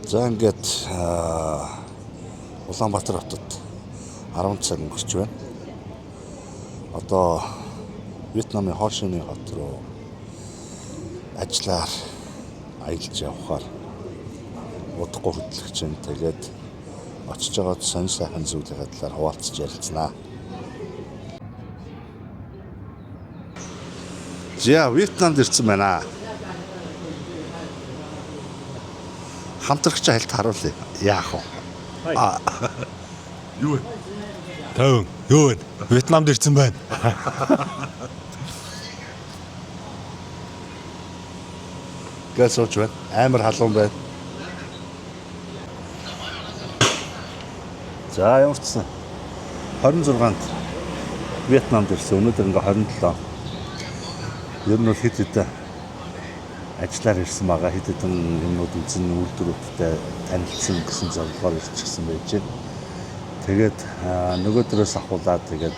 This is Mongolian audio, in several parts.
За ингээд Улаанбаатар хотод 10 цаг өнгөрч байна. Одоо Вьетнамын Хошимын хот руу ажиллаар аялж явхаар удахгүй хөтлөгч нь тэгээд очиж байгаа сонир сайхан зүйлийн талаар хуваалцаж ярилцсанаа. За Вьетнамд ирсэн байна. Хамтрагч хальт харуулъя. Яах вэ? Юу вэ? Тав. Юу вэ? Вьетнамд ирсэн байна. Гэсооч байна. Амар халуун байна. За ямарчсан 26-нд Вьетнамд ирсэн. Өнөөдөр ингээ 27. Ер нь бол хэд хэдэн ажиллаар ирсэн байгаа. Хэд хэдэн юмнууд үзэн үйлдвэрүүдтэй танилцсан гэсэн зорилгоор ирчихсэн байж байна. Тэгээд нөгөөдрөөс ахуулаад тэгээд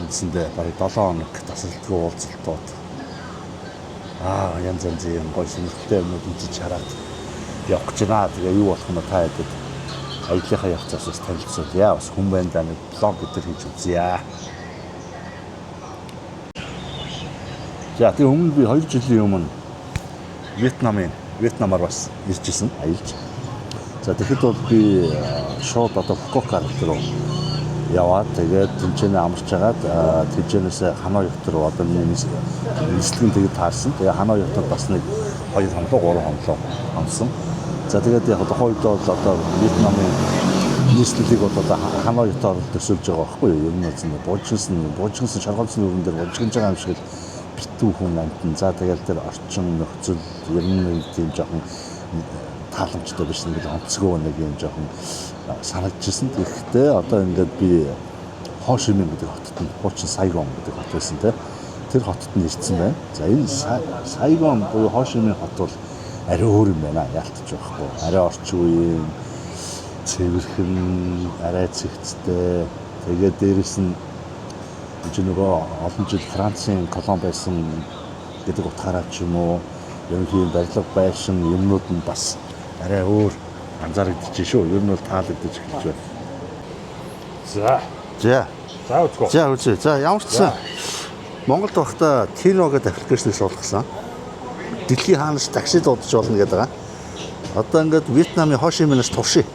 үндсэндээ бараг 7 хоног тасралтгүй уулзалтууд янз янзын гоё сонирхолтой юмнууд үзэж хараад явах гэж байна. Тэгээ юу болох нь та хэд ажлынхаа явцаас танилцуулъя. Бас хүн байна да нэг блог өдр хийж үзье. За тэгээ өмнө би 2 жилийн өмнө Вьетнамаар бас иржсэн аялж. За тэгэхэд бол би шууд одоо Фукуокка руу яваад тэгээд тэмцээнээ амарч агаад тэмцээнээс Ханой хот руу одоо нислэгэн тэгээд таарсан. Тэгээ Ханой хотод бас нэг 2 хоног 3 хоног онсон. За тэгээд яг тухайн үед бол одоо Вьетнамын нийслэлийг бол одоо Ханой хотоор төсөлж байгаа байхгүй юу? Ер нь үзнэ буужгинсан шаргалцсан өрөн дээр буужгинж байгаа юм шиг битүү хүн амтан. За тэгэл тэр орчин нөхцөл ер нь тийм жоохон тааламжтай биш нэг онцгой нэг юм жоохон санагдчихсан. Тэгэхдээ одоо ингээд би Хошимын гэдэг хотод нь хуучин Сайгон гэдэг хот байсан те. Тэр хотод нь ирсэн байна. За энэ Сайгон буюу Хошимын хот бол арай өөр юм байна. Яалтч байхгүй. Арай орчин үеийн цэвэрхэн, арай цэгцтэй. Тэгээд дээрэс нь нөгөө олон жил Францын колон байсан гэдэг утгаараа ч юм уу ерөнхий барилга байшин юмнууд нь бас арай өөр анзаарэгдэж шүү. Ер нь бол таалагдаж эхэлж байна. За үзье. За ямар ч сан Монголд байхдаа Tino гэдэг аппликейшнийг суулгасан. Дэлхийн хаанаас такси дуудаж болно гэдэг байгаа. Одоо ингээд Вьетнамын Хошимынаас туршия.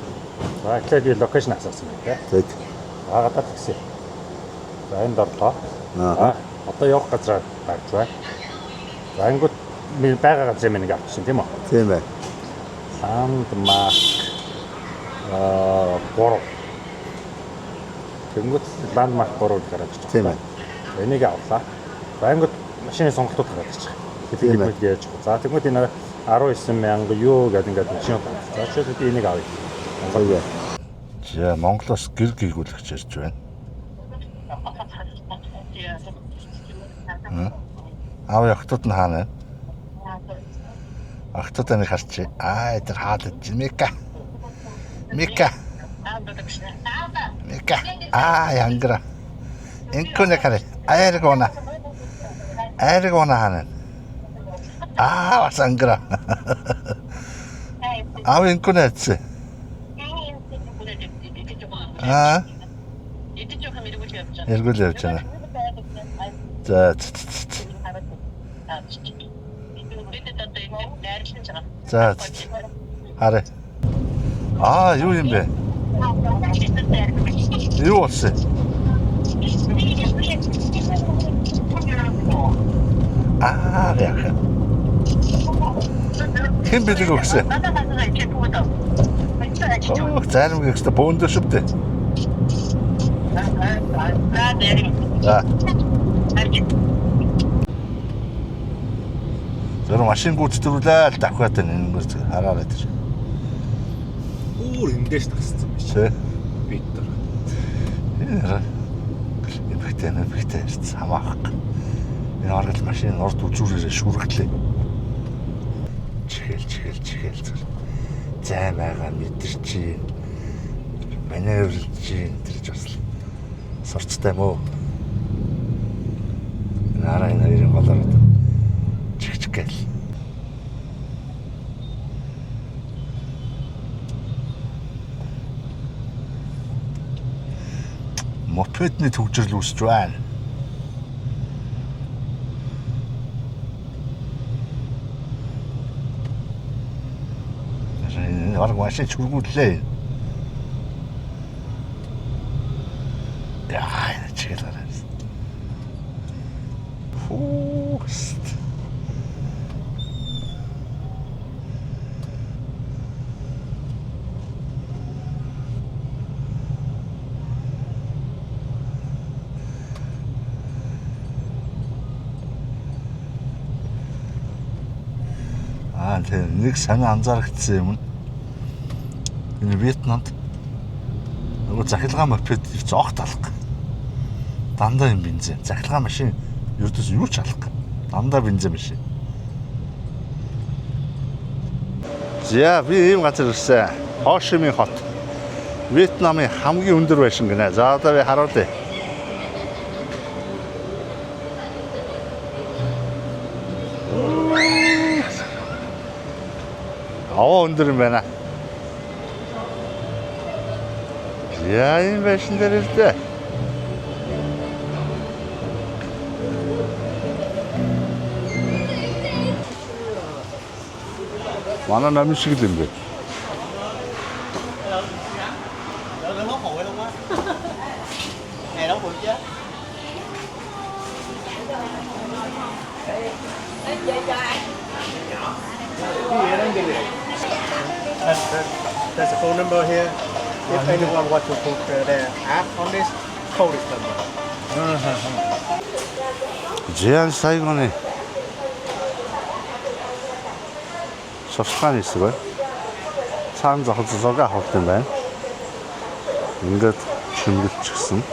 За тэгэхээр локейшн асуусан байна тийм. Гадаад такси. За энд орлоо. Одоо явах газар гарч байна. За ангууд байгаа газрын минь авчихсан тийм үү? Тийм бай. Сандмарк 3. Тэнгууд ландмарк 3 гараад ирчих. Тийм бай. Энийг авлаа. За ангууд машины сонголтууд гараад ирчих. Тэтгэл яаж. За тэнгууд энэ 19,000 юу гэдэг ингээд машин байна. За чи энийг авъя. Монголоо. За Монголоос гэр гүйгүүлэгч ирж байна. Аав ягтууд нь хаана вэ? Ягтууд энийг харчих. Тэр хаалт Мика. Янгра. Инконе карэ. Айргона хаана. Бас ангра. Аав инконе атсе. Эргүүл явж байна. За хараа. Юу юм бэ? Юу болсон? Яах. Хэн бэлэг өгсөн? Зарим гэхтэй бөөндөө шүтээ. За. Тэр машин гүйцэтгүүлээ л давхаад энэ хараарай тэр. Өөр эндээс тасцсан биш. Бид нар. Битээ хамаах. Энэ аргал машин урд үзүүрээрээ шүргэлээ. Чихэл зүр. Зай байгаа мэдэрч маневрлж тэрж бас сурцтай мó. Нараа энэ голоор чихгээл. Мопедны төвжирэл үүсэж байна. Арга машин чүргүүллээ. Яа, энэ чиглэлээ. Фуст. Тэр нэг санаа анзаарчихсан юм. Энэ Вьетнамд нөгөө захилгаан мопед ирж огт алга. Дандаа юм бензин. Захилгаан машин ердөөс юу ч алга. Дандаа бензин машин. За би ийм газар ирсэн. Хо Ши Минь хот. Вьетнамын хамгийн өндөр байшин гинэ. За одоо би харуулъя. Аваа өндөр юм байна. Яа энэ байшин дээр л дээ. Манай намын шиг л юм бэ. There's a phone number here. If anyone wants to book their app on this, call this number. 제한 사이건에 접속한 있어요. 사람들 허즈서가 없던데. 인것 준비 측승.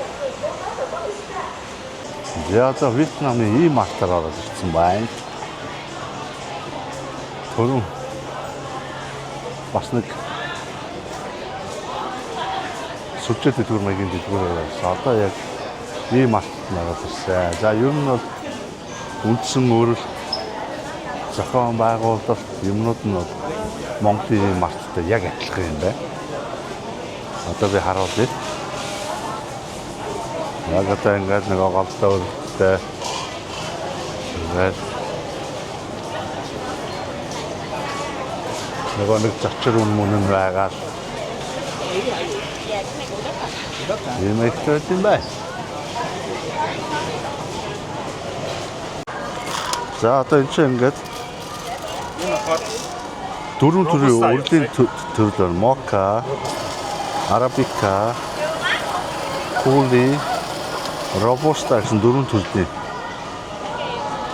제가 베트남에 이 마스터라고 했지 마이. 도루. басна сүлжээтэй төрмөгийн дэлгүүрээр одоо яг ийм арт нагаадсан. За ер нь бол үндсэн өөрөлт зохион байгуулалт юмнууд нь бол Монголын марттай яг адилхан юм байна. Одоо би харуулъя. Яг одоо ингээд нэг голтой өртөө ингээд нөгөө нэг зочир үнэн байгаа. Ийм ихтэй юм байна. За одоо энэ чинь ингээд дөрвөн төрлийн урлагийн төр байна. Мока, арабика, кули, робуста гэсэн дөрвөн төрлийн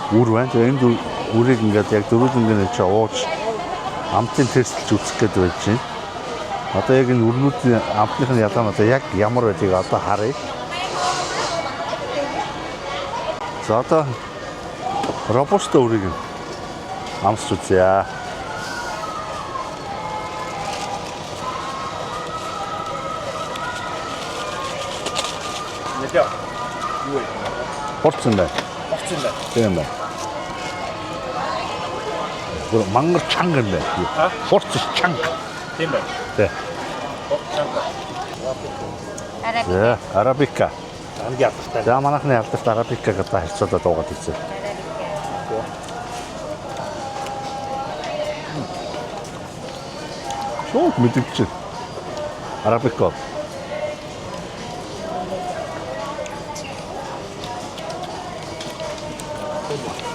үр байна. Тэгээ энэ үрийг ингээд яг дөрвөн ингээд чи ууж амтын тестэлж үзэх гээд байж байна. Одоо яг энэ үрнүүдийн амтныхын ялгаа нь одоо яг ямар байдгийг одоо харъя. За одоо робуста үрийг амсч үзье. Мэдээ. Юу вэ? Порцсон байна. Порцсон байна. Тийм байна. Гүр мангар чанга юм байна. Порц чанга. Тийм байна. Тий. Чанга. За, арабика. Хамгийн алдартай. За манайхны алдарт арабика гэдэг харьцуулаад дуугаад үзье. Шууд мэдэгч. Арабика.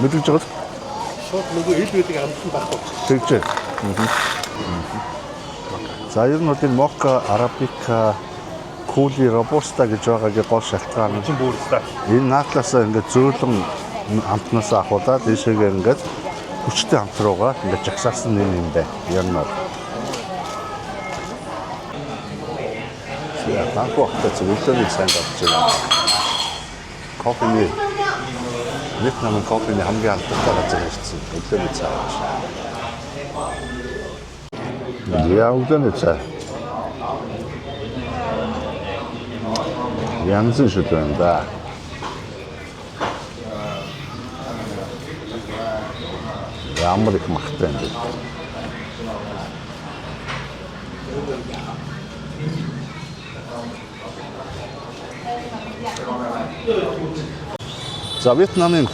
Мэдэгч жоод Шууд нөгөө ил байдаг амтсан байхгүй. тэгж. За ер нь энэ мока, арабика, кули, робуста гэж байгаагийн гол шалтгаан нь Чин бүрстэй. энэ наадлаасаа ингээд зөөлөн амтнаас ахуулаад ийшээгээ ингээд хүчтэй амт руугаа ингээд жагсаасан юм байна. Ер нь бол. За танхуухтай зөвлөнийг сайн болж байна. Кофений Вьетнамын кофений хамгийн алдартай газар ирсэн. Өглөөний цай. Яа өглөөний цай. янз шүү дээ да. Ямар их махтай юм бэ? За Вьетнамын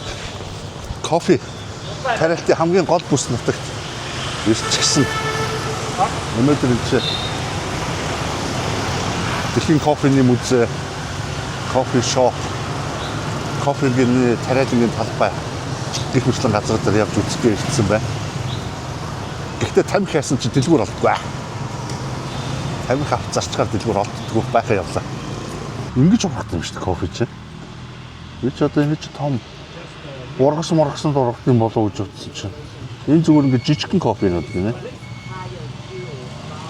кофе тариалтын хамгийн гол бүс нутагт ирчихсэн. Өнөөдөр энэ дэлхийн кофений музей, кофе шоп, кофегийн тариалангийн талбай гэх мэтлэн газар дээр явж үзэхдээ ирсэн байна. Гэхдээ тамхи яасан чи дэлгүүр олдгүй. Тамхи авч зарчгаар дэлгүүр олддгүй байхаа явлаа. Ингэж ургах юм шүү дээ кофе чи. Би ч одоо ингэж том ургасан дургах юм болов уу гэж бодсон чинь. Энэ зүгээр ингэ жижигхэн кофенууд гинэ.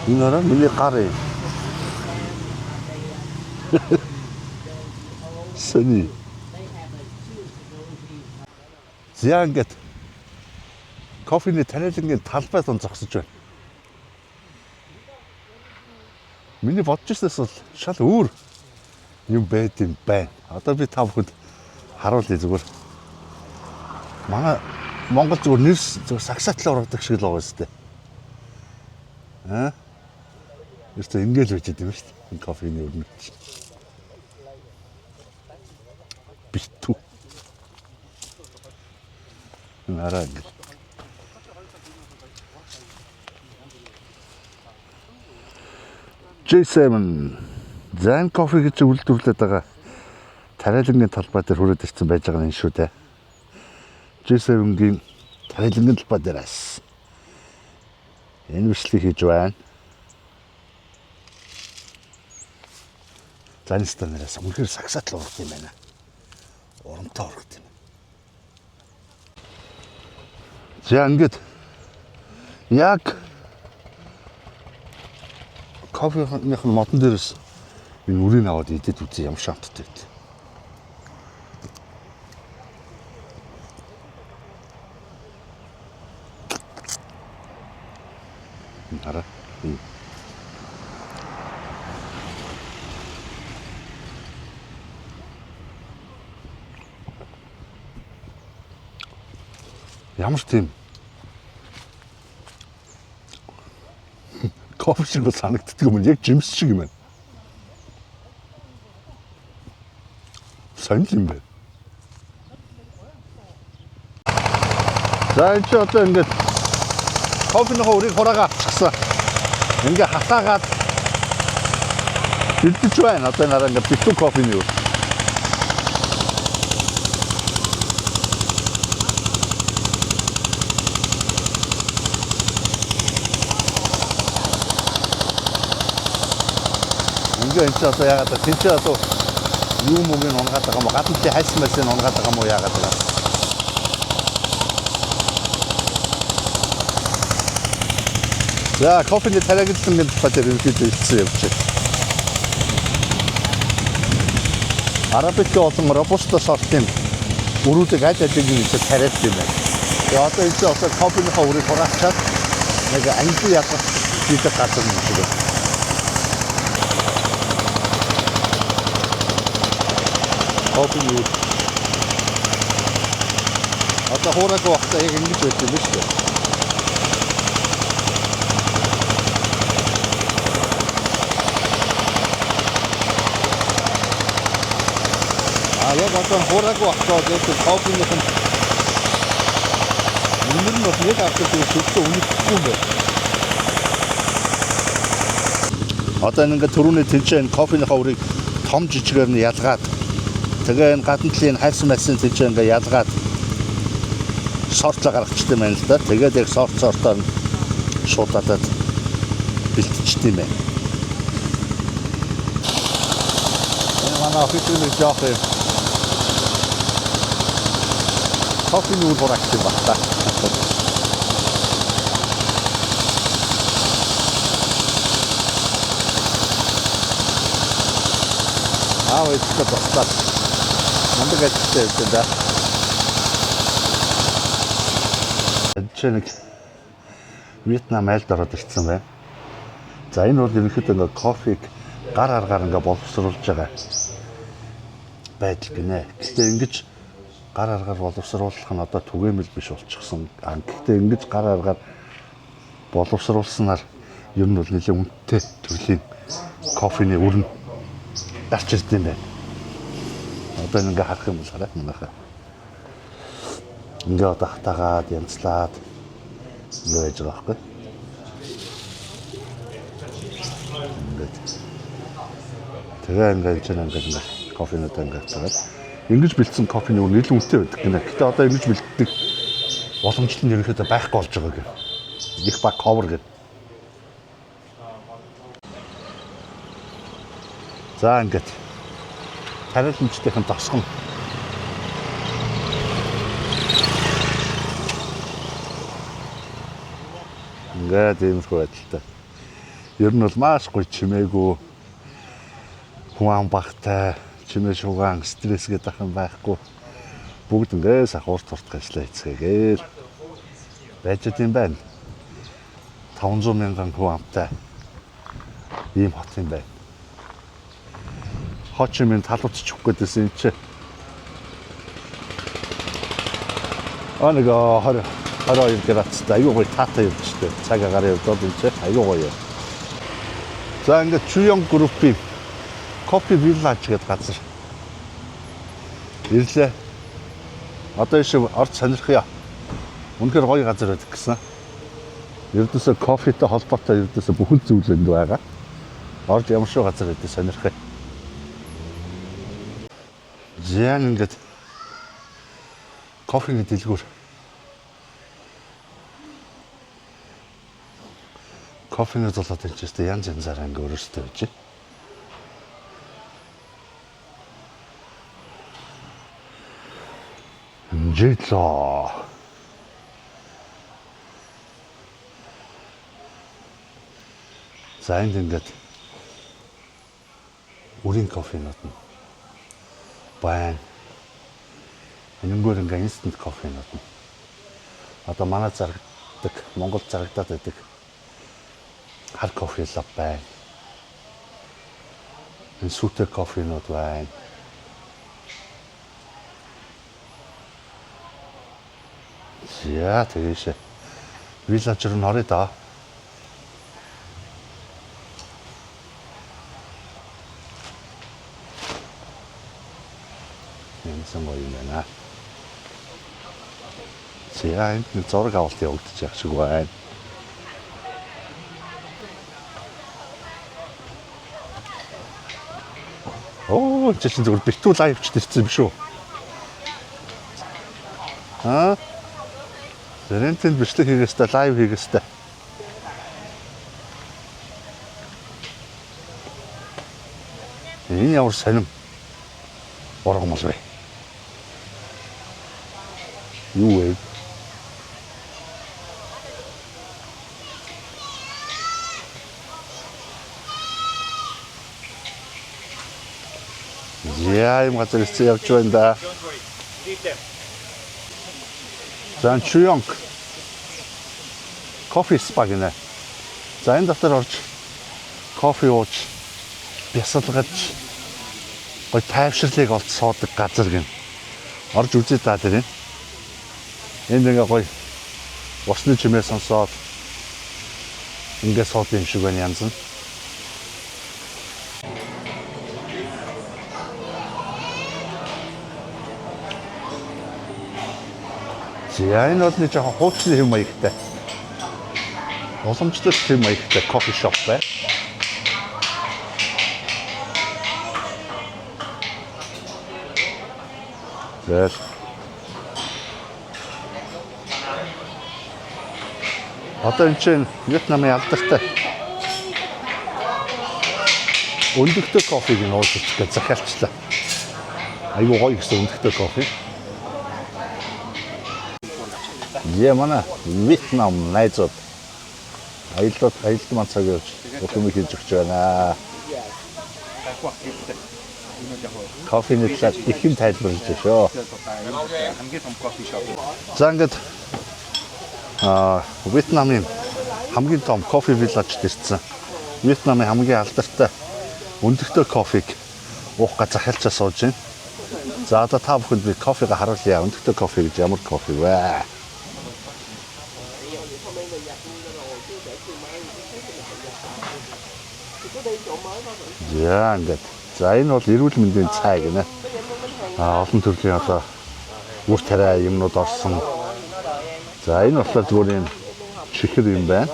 Энэ араа миний гар юм. Сэний. Зя ингээд кофений тариалангийн талбайд зогсож байна. Миний бодож ирсээс бол шал өөр юм байд юм байна. Одоо би та бүхэнд харуулъя зүгээр. Манай Монгол зүгээр нэрс зүгээр сагсаатлаа ургадаг шиг л байгаа юм шүү дээ. Өөртөө ингээл байж идэв шүү дээ. Энэ кофений өрнөд. Битүү. Нараг. J7 Zen Coffee гэж үйлдвэрлэдэг байгаа тариалангийн талбай дээр хүрээд ирсэн байж байгаа юм шүү дээ. J7-гийн тариалангийн талбай дээрээс энэ бичлэг хийж байна. Занстанараас үнэхээр сагсаатал ургах юм байна. Урамтай ургах юм. За ингээд яг кофений модон дээрээс энэ үрийг аваад идэт үзье ямар шаанттай вэ. Хараа. Ямар тийм кофе шиг бол санагддаг юм яг жимс шиг юм байна. Сайн юм байна. За энэ ч одоо ингээд кофений өрийг хураагаа авчихсан. Ингээ хатаагаад бэлдэж байна. Одоо нараа ингээ битүү кофений өр. Ингээ энэ ч одоо яагаад вэ? Тэнцээ одоо юу мөгийг унгаад байгаа юм уу? Гадна чи хайсан байсан унгаад байгаа юм уу яагаад вэ? За кофений тариалангийн талбай дээр ерөнхийдөө ирсэн явж байна. Арабика болон робуста сортын өрүүдийг аль алиг нь тариалт юм байна. Тэгээ одоо энэ одоо кофений өрийг хураачаад нэг англи ядах хийдэг газар юм шиг байна. Кофений өр. Одоо хураагүй багтаа яг ингэж байж юм шүү дээ. Яг одоо хураагүй багтаа яг кофений үнэр нь бол яг авдаг шилдэг үнэтэй юм байна. Одоо ингээд түрүүний тэнцэн кофений өрийг том жижигээр нь ялгаад тэгээ энэ гадна талын хайрсан байсан тэнцэн ингээд ялгаад сортлоо гаргачихсан юм байна л да. Тэгээд яг сортоор нь шуудалаад бэлтчихсэн юм байна. Энэ манай офисны жоох юм. Кофений өр хураачих юм байна. Это достаточно. Надо говорить, да. Жишээ нь Вьетнам айлд ороод ирсэн байна. За энэ бол ерөнхийдөө ингээ кофег гар аргаар ингээ боловсруулж байгаа байдал гинэ. Гэхдээ ингэж гар аргаар боловсруулах нь одоо түгээмэл биш болчихсон. Гэхдээ ингэж гар аргаар боловсруулснаар ер нь бол нэлээд үнэтэй төрлийн кофений өрн гарч ирд юм байна. Одоо ингээ харах юм бол хараа манайхаа. Ингээ одоо хатагаад янзлаад ингээ байж байгаа байхгүй. Тэгээ ингээ кофенуудаа ингээ цаагаад ингэж бэлдсэн кофений үр илүү үнэтэй байдаг гэнэ. Гэтэ одоо ингэж бэлддэг боломжтой нь ерөнхийдөө байхгүй болж байгаа гэх. Их баг cover гэдэг. За ингээд тариалмжтайхан тосгон. Ингээд иймэрхүү байдалтай. Ер нь бол маш гоё чимээгүй хүн багтай чимээ шугаан стрессгээд ахын байхгүй бүгд ингээд сахуур туртах ажиллаа хийцгээгээл байж байгаа юм байна. 500 мянган хүн амтай ийм хот юм байна. Хот чимээ талууцчих гэдээсэн юм чи. Анага 22 градустай аюу гоё таатай юм ч дээ. Цаг агаар явдаад юм чи аюу гоё. За ингээд Чуйон группийн кофе виллаж гэдэг газар ирлээ. Одоо ишээ орж сонирхъя. Үнэхээр гоё газар байдаг гэсэн. Ердөөсөө кофетэй холбоотой ердөөсөө бүхэн зүйл энд байгаа. Орж ямар шиг газар байдаг сонирхъя. Зян ингээд кофений дэлгүүр. Кофений золоод энэ ч янз янзаар ингээ өөрөөсөө байж. Житлоо. За энд ингээд үрийн кофенууд нь байна. Энэгээр ингээ инстант кофенууд нь. Одоо манай зарагддаг, Монгол зарагдаад байдаг хар кофе лав байна. Энэ сүтэ кофенууд байна. За тэгээс виллажер нь орё да. Энэсэн гоё юм байна. За энд нэг зураг авалт явагдаж байгаа шиг байна. Оо, чинь зөвхөн битүү лайв ч төрсөн юм шүү. Зэрэнтэнд бичлэг хийгээстэй лайв хийгээстэй. Энэ ямар сонирм ургамал вэ? Юу вэ? Яа, юм газар ирсэн явж байна да. За Чуйон кофе спа гэнэ. За энэ дотор орж кофе ууж бясалгаж гой тайвширлыг олж суудаг газар гэн. Орж үзээ та тэр энэ. Энд ингээ гой усны чимээ сонсоод ингээ сууд юм шиг байна янз нь. За энэ бол нэг жоохон хуучны хэм маягтай. Уламжлалт хэм маягтай кофе шоп бай. Yes. Одоо энэ чинь Вьетнамын алдартай өндөгтэй кофег нь ууж үзэх гэж захиалчлаа. Айгуу гоё гэсэн өндөгтэй кофе. Ямана Вьетнам найзууд аялал маань цаг явж өглөө хийж өгч байна. Кофений талаар их юм тайлбарлаж шүү. За ингээд Вьетнамын хамгийн том кофе виллажд ирсэн. Вьетнамын хамгийн алдартай өндөгтэй кофег уух гэж захиалчаа сууж байна. За одоо та бүхэнд би кофега харуулъя. Өндөгтэй кофе гэж ямар кофе вэ? За ингээд. За энэ бол эрүүл мэндийн цай гэнэ. Олон төрлийн одоо үр тариа юмнууд орсон. За энэ болохоор зүгээр юм чихэр юм байна.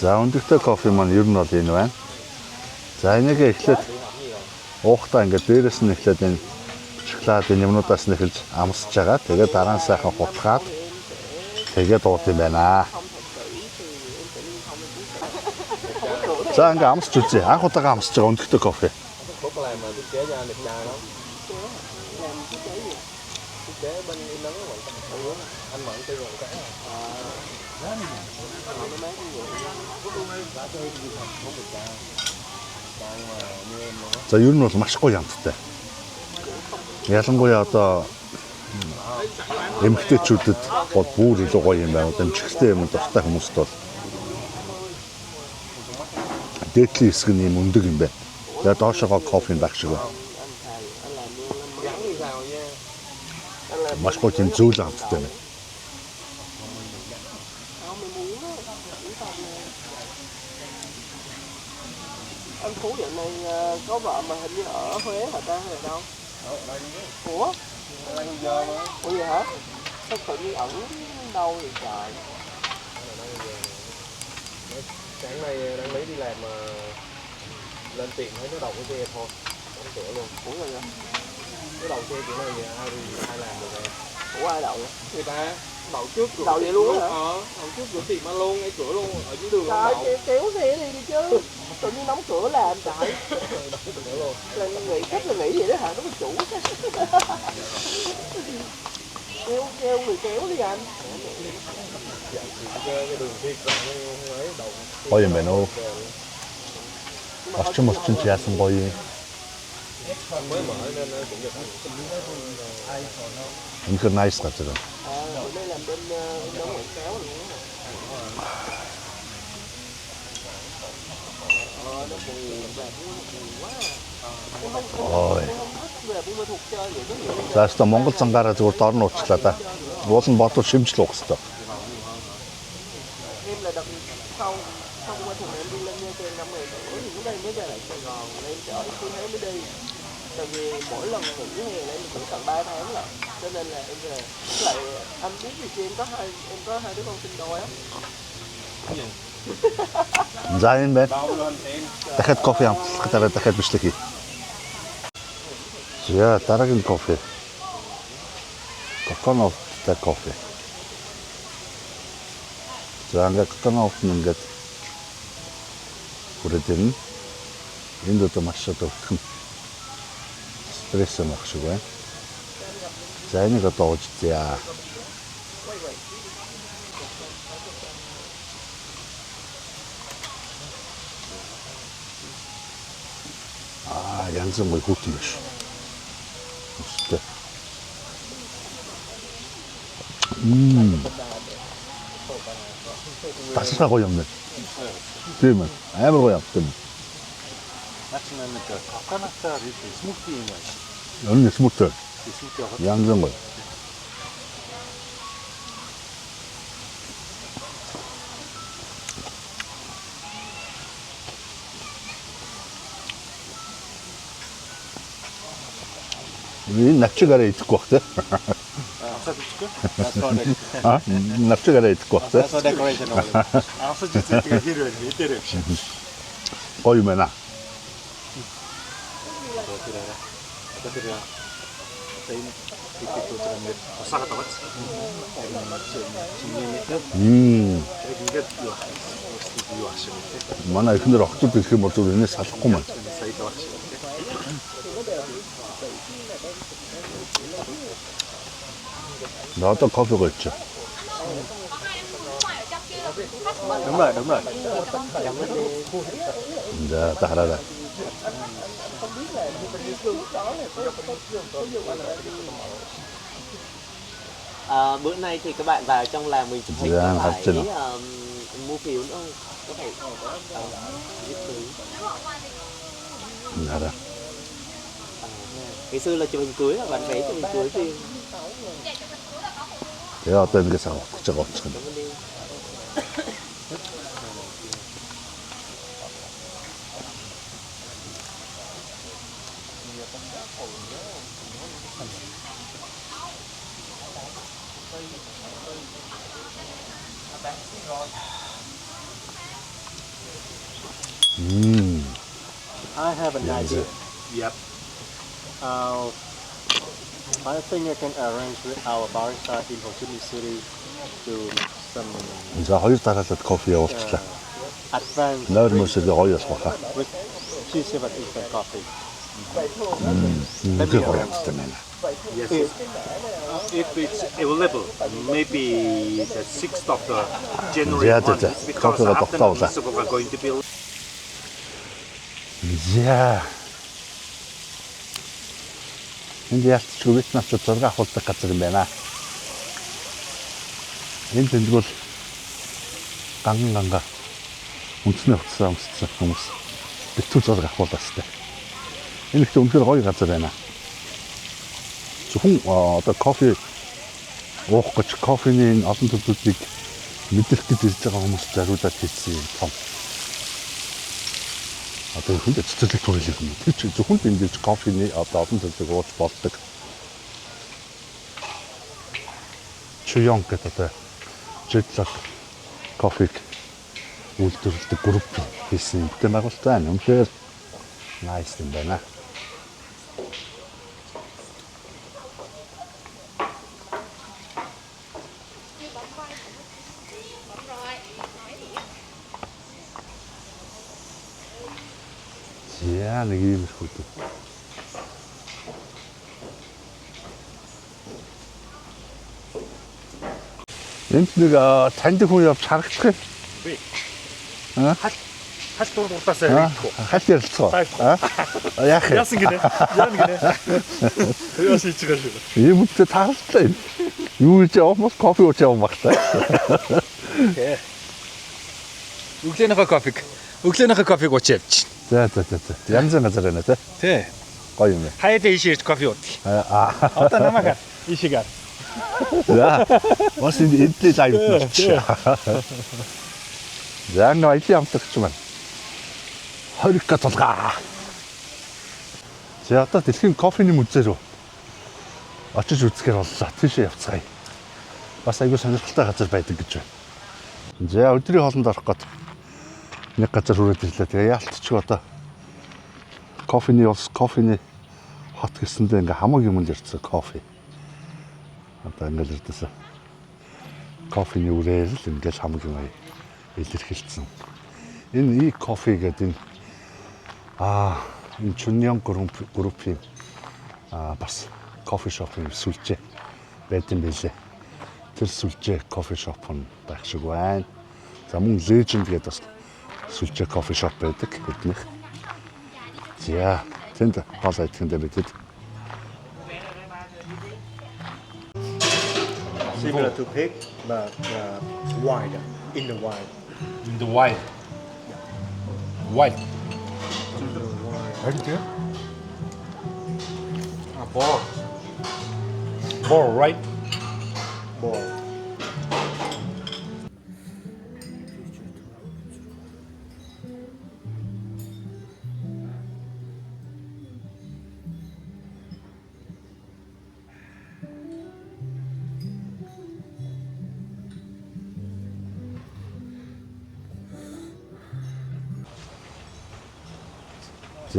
За өндөртэй кофе маань ер нь бол энэ байна. За энийг эхлээд уухтаа ингээд дээрээс нь эхлээд энэ шоколадын юмнуудаас нь эхэлж амсаж байгаа. Тэгээд дараа нь сайхан хутгаад тэгээд уух юм байна. За ингээд амсч үзье. Анх удаага амсаж байгаа өндөртэй кофе. За ер нь бол маш гоё ямттай. Ялангуяа одоо эмэгтэйчүүдэд бол бүр илүү гоё юм байна. Чихтэй юм дуртай хүмүүст бол дээдлийн хэсэг нь юм өндөг юм байна. Тэгээ доошогоо кофе байх шиг байна. Маш гоё тийм зөөлөн хамттай байна. Anh Phú dạo này có vợ mà hình như ở Huế hả ta hay là đâu? Ủa? Ủa vậy hả? Sao tự nhiên ẩn đâu vậy trời? Sáng nay đang lấy đi làm mà lên tiệm thấy nó đầu cái xe thôi, đóng cửa luôn. Ủa rồi vậy? Cái đầu xe kiểu này ai làm được vậy? Ủa ai đậu vậy? Người ta đậu trước cửa. Đậu vậy luôn hả? Đậu trước cửa tiệm ăn luôn, ngay cửa luôn, ở dưới đường Trời đậu. ơi, kéo xe đi chứ. Tự nhiên đóng cửa làm trời. Là nghĩ chắc là nghĩ vậy đó hả? Nó có chủ. Kêu người kéo đi anh. Cái đường thiệt rồi ấy đậu. Гоё юм байна уу? Орчин ч яасан гоё юм. Mới mở nên cũng được. Үнэхээр nice газар байна. Bữa nay làm bên đóng quảng cáo luôn á. Nó buồn và buồn quá. Ой. Về Buôn Ma Thuột chơi vậy có nghĩa là За хэвээ Монгол цангаараа зүгээр доор нь уучлаа да. Уул нь бодвол шимжил уух хэвээр. em là đợt sau Buôn Ma Thuột này em đi lên Nha Trang 5 ngày nữa thì lúc đây mới về lại Sài Gòn em chở Phú Thế mới đi. Tại vì mỗi lần nghỉ hè là em cũng tận 3 tháng lận, cho nên là em về. Với lại anh biết gì chứ em có hai đứa con sinh đôi á. За энэ байна. Дахиад кофе амтлах дараа дахиад бичлэг хий. За дараагийн кофе. Коконоттой кофе. За ингээд коконот нь ингээд хүрээд ирнэ. Энд одоо маш одоо өвтгөн эспрессо мах шиг байна. За энийг одоо ууж зя. Янз бүр хүүтэн биш. Өстэй. Тасраа гоё юм байна. Тийм ээ. Амар гоё явсан. Начинamy to coconut smoothie юм байна. Өнөө смуутер. Smoothie яваад Янз бүр. Энэ навчигараа идэхгүй бах те. авсаад үзчихгүй. Аа, навчигараа идэхгүй бах те. That's decoration уу. Авсаж үзээ тэгээ хэр байна вэ? Дээр юм шиг. Гоё юм байна. Тэр энэ тикетүүд усаагаад байгаа. Тэгээд юу ашиг вэ? Манай эхнэр охтууд ирэх юм бол зүгээр энэс салахгүй маань. Сая даа ашиг. Одоо кофе гоёч. Đúng rồi. За таараа. Bữa nay thì các bạn vào trong làng mình chụp hình Dạ, có thật phải xin mua phiếu nữa không? Có phải viết phí. Nara. Ngày xưa là chụp hình cưới là bán vé chụp hình cưới riêng. Тэгээ одоо ингэж авах гэж байгаа болчих юм. I have an idea. Yep. I think I can arrange with our barista in Ho Chi Minh City to some За хоёр дараалал кофе явуулчихлаа. advanced Нойр мөсөг гоё ясмаха. with G7 instant coffee. Нэг хоёртой байна. Yes. If it's available, maybe the 6th of the January Yeah, month, that's it. because Coffee after got the festival are going to be За. Энд ялцч Вьетнамчууд зураг авахулдаг газар юм байна. Энд тэмдгүүл ганга үндэсний хувцас өмссөн хүмүүс битүү зураг авахулдаг хэвээр. Энэ их үнэхээр гоё газар байна. Зөвхөн одоо кофе уух гэж кофений олон төрлүүдийг мэдрэх гэж ирж байгаа хүмүүс зариулаад хийсэн юм том. Одоо хүнд цэцэрлэг туйлах юм. Тэр чинь зөвхөн тэмдэж кофений одоо олон төрлийг ууж болдог. Чуйон гэдэг одоо житлэг кофег үйлдвэрлэдэг групп хийсэн бүтээн байгуулалт байна. Үнэхээр nice юм байна. Я нэг юм их үү. Энд нэг танд хүн явж харагдах юм. Хальт дурдасаа хийхгүй. Хальт ярилцгаа. Яах юм? Яасан гинэ? Яан гинэ? Яас хийж байгаа шүү. Ийм үгтэй таалцлаа юм. Юу гэж явах кофе ууж явах багтаа. Өглөөнийхөө кофег ууч явж. За. Янз янз газар байна Тий. Гоё юм. Хаяад ийш ирж кофе уудаг. Одоо намайг ийшээгээ. За. Бас энэ эдний лайв болчих. За нэг аяли амтлагч маань. 20 га толгаа. За одоо дэлхийн кофений музей рүү очиж үзэхээр боллоо. Тийшээ явцгаая. Бас айгүй сонирхолтой газар байдаг гэж байна. За өдрийн хоолнд орох гээд нэг газар хүрээд ирлээ. Тэгээ яалтчгүй одоо кофений хот гэсэндээ ингээ хамаг юм ярьсан кофе. Одоо ингээл ирдээсээ кофений үрээр л ингээл хамаг юм илэрхийлсэн. Энэ кофе гэдэг энэ Чуньон группийн бас кофе шоп юм сүлжээ байдсан байлээ. Тэр сүлжээ кофе шоп нь байх шиг байна. За мөн Legend гэдэг бас сүлжээ кофе шоп байдаг хэднэх. За тэнд хоол идэхэндээ бидэд Similar to pig, but wide, in the wide. In the wild. Wild. Right Ball, right? Ball.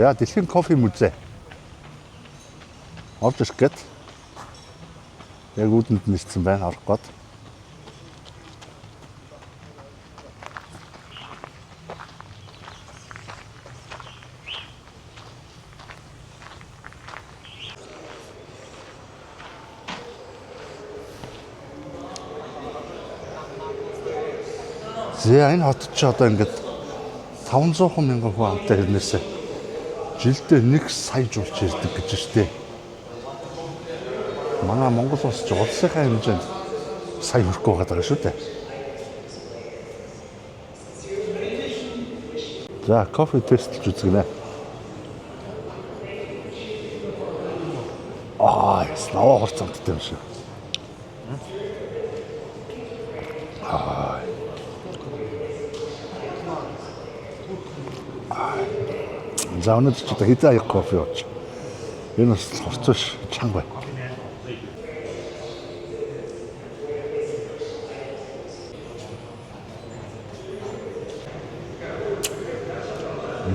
За дэлхийн кофе музей. Орж ирэх гээд яг үүдэнд нэрсэн байна орох гээд. За энэ хот ч одоо ингээд 500 мянган хүн амтай хэрнээсээ жилдээ 1 сая жуулч ирдэг гэж штэ. Манай Монгол улс ч улсынхаа хэмжээнд сая хүрэхгүй байгаа шүү дээ. За кофе тестэлж үзгэнэ. Снова хорцолттой юм шиг. За өнөөдөр ч одоо хэдэн аяг кофе ууч. Энэ бас хорцоош чанга байна.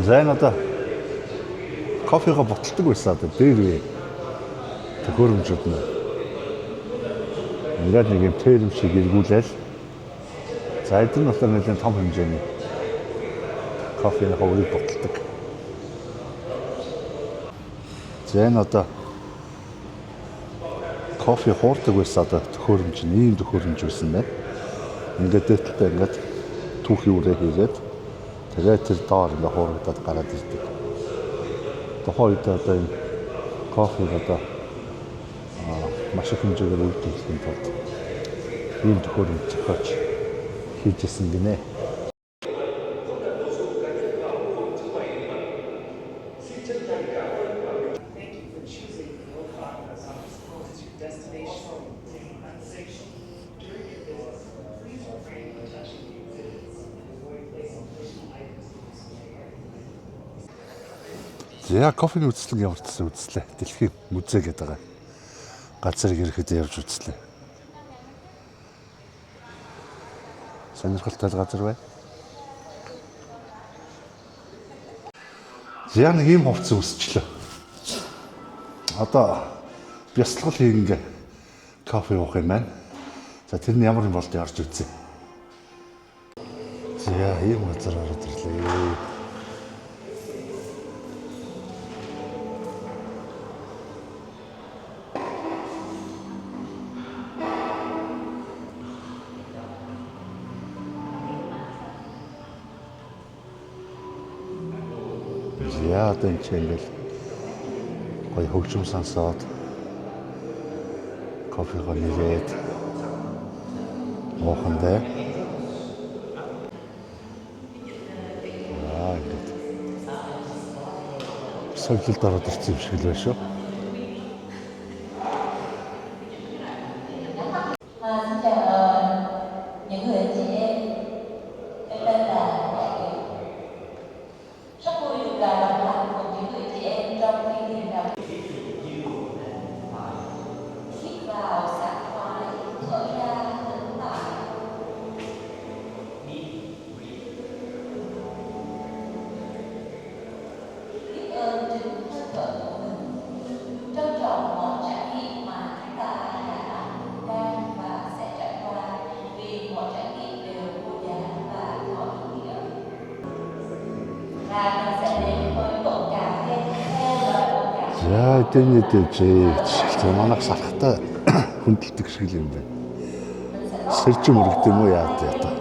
Зайн одоо кофега боталдаг байсан одоо дээр үе төхөөрөмжүүд нь. Ингээд нэг юм тэрм шиг эргүүлээл. За эдгээр нь болохоор нэлээд том хэмжээний кофений ховрыг боталдаг. Зайн одоо кофе хуурдаг байсан одоо төхөөрөмж нь ийм төхөөрөмж байсан байна. Ингээд дээдэлтэй ингээд түүхийн үрээ хийгээд тэгээд тэр доор ингээ хуурагдаад гараад ирдэг. Тухайн үед одоо энэ кофег одоо маш их хэмжээгээр үйлдвэрлэхийн тулд ийм төхөөрөмж зохиож хийжсэн гинэ. За кофений үзэсгэлэг ямар ч үзлээ. Дэлхийн музей гэдэг байгаа. Газрыг ирэхэд явж үзлээ. Сонирхолтой газар байна. За нэг ийм хувцас үсчлээ. Одоо бясалгал хийгээ кофе уух юм байна. За тэр нь ямар юм бол тэ орж үзье. За ийм газар ороод ирлээ. За одоо энэ чинь ингээл гоё хөгжим сонсоод кофего нэрээд уухандаа ингээд соёлд ороод ирсэн юм шиг л байна шүү. За эдний дэвж манайх салхтай хүндэлдэг шиг юм байна. Сэржим өргөд юм уу яа гэдэг.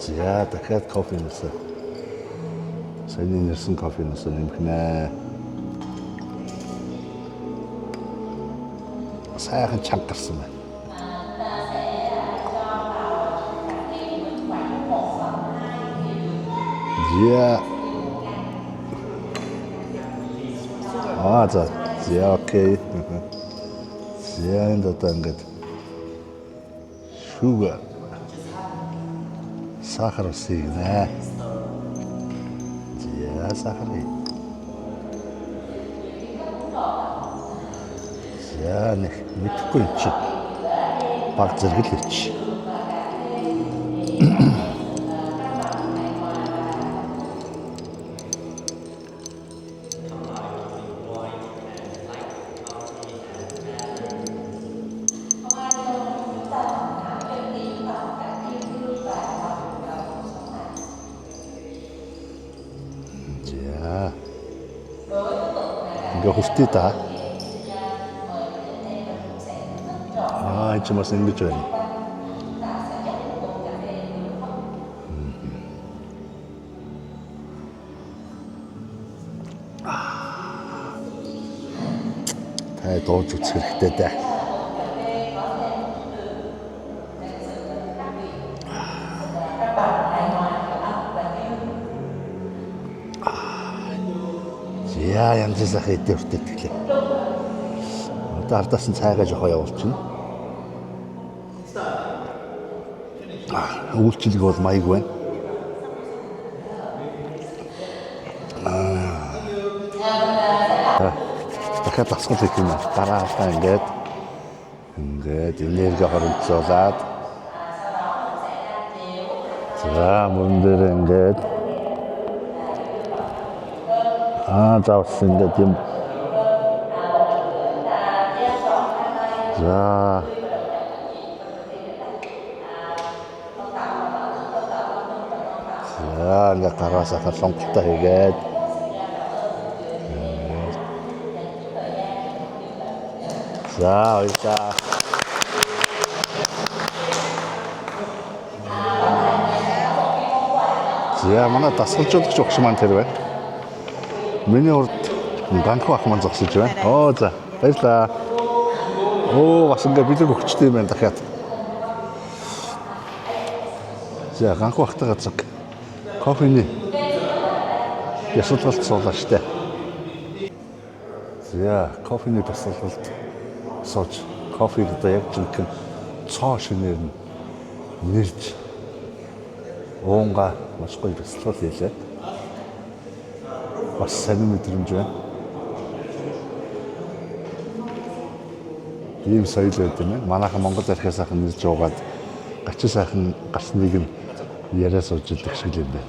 За дахиад кофе нээсэ. Саяны нэрсэн кофе нээсэ нэмхнэ. Сайхан чангарсан байна. Я за окей. За энэ одоо ингээд шугар сахар усигнэ. За сахар. За нэг мэдхгүй чи баг зэрэг л хийч. Ингээ хүртээ та. Чи бас ингэж байна. Тай дууж үзэх хэрэгтэй дээ. За янз бүрийн хэдийн хүртээд гэлээ. Одоо ардаас нь цайгаа жохоо явуулчихна. Үйлчлэг бол маяг байна. Дахиад дасгал хийх юм. Дараалал ингээд энерги хоримцуулаад За мөн дээр ингээд заавс ингээд юм. За ингээд гараасаа солонготой хийгээд за ойлаа. За манай дасгалжуулагч багш маань тэр байна. Миний урд ганхуу ах маань зогсож байна. Оо за баярлаа. Оо бас ингээд бэлэг өгчтэй юм байна дахиад. За ганхуу ахтайгаа цаг. Кофений ясуулгалт суулаа штэ. За кофений тасгалгалт сууж кофег одоо яг жинхэнэ цоо шинээр нь нэрж уунга маш гоё бясалгал хийлээ. Бас сайн мэдрэмж байна. Ийм соёл байд юм байна. Манайхан Монгол архиа сайхан нэрж уугаад гачин сайхан гарсныг нь яриа сууж идэх шиг юм байна.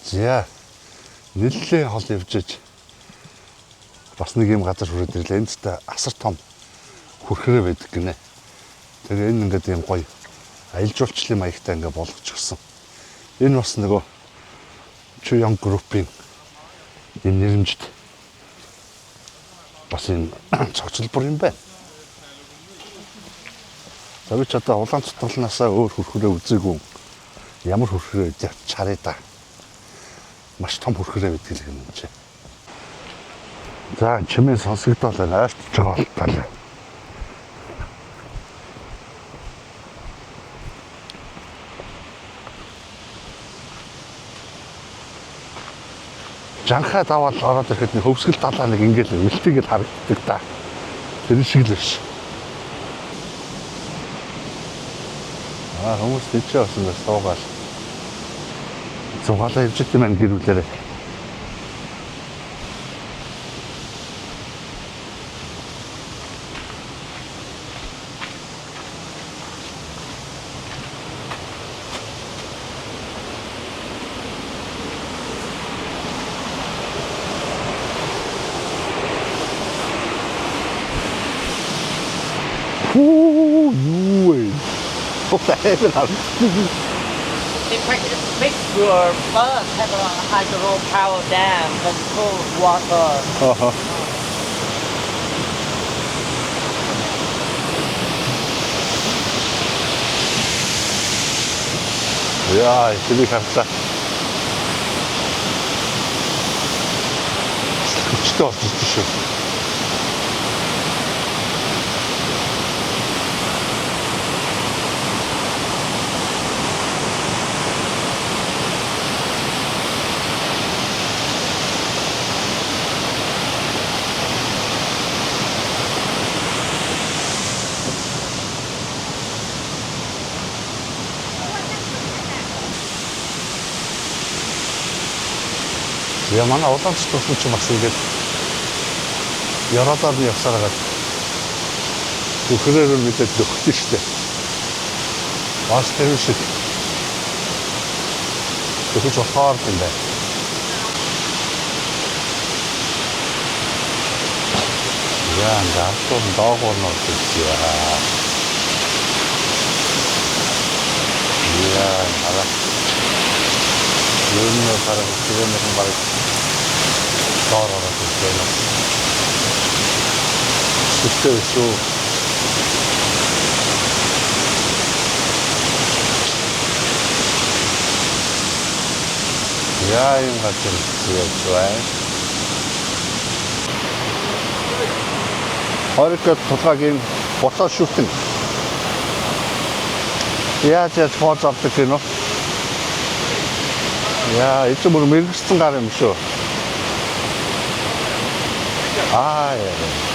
За нэлээд хол явж иж бас нэг юм газар хүрээд ирлээ. Энд та асар том хүрхрээ байдаг гинэ. Тэгээ энэ ингээд юм гоё аялал жуулчлалын маягтай ингээд болгочихсон. Энэ бас нөгөө Chuyong группийн энэ нэрмжт бас энэ цогцлбор юм байна. Завч одоо улаан цутгалнаасаа өөр хүрхрээ үзээгүй ямар хүрхрээ чараа да. Маш том хүрхрээ байдаг юм чи. За чимээ сонсогдол байна. Айлтж байгаа болтал. Жанхаа даваад ороод ирэхэд нэг хөвсгөл далаа нэг ингээл үлтийгээд харагддаг та. Тэр шиг л биш. Хүмүүс тийчээ бас ингэ суугаал. Зугаалаа явж байгаа юм байна гэрүүлээрээ. In fact, it makes your bus have a hydropower dam and cold water. Ja, ich bin харцаа. Что тут еще? Я манай улаан цэцлэгч бас ингээд яралаар нь явсараад бүхрээр нь мэдээд өгсөн шүү дээ. Бас тэр шиг тэгэж болохоор юм байна. Яа, гартон доогоор нь орчихъя. Яа, ара. Юуны хараа километр баг доороо ирсэн. Сэтгэвшүү. Яа, юм хатсан зүйл. Орикот тулгагийн ботоо шүтэн. Яаж фоз авдаг гэнэ? Яа, эцэг бүр мэрэгсэн гар юм шүү. Аа яа.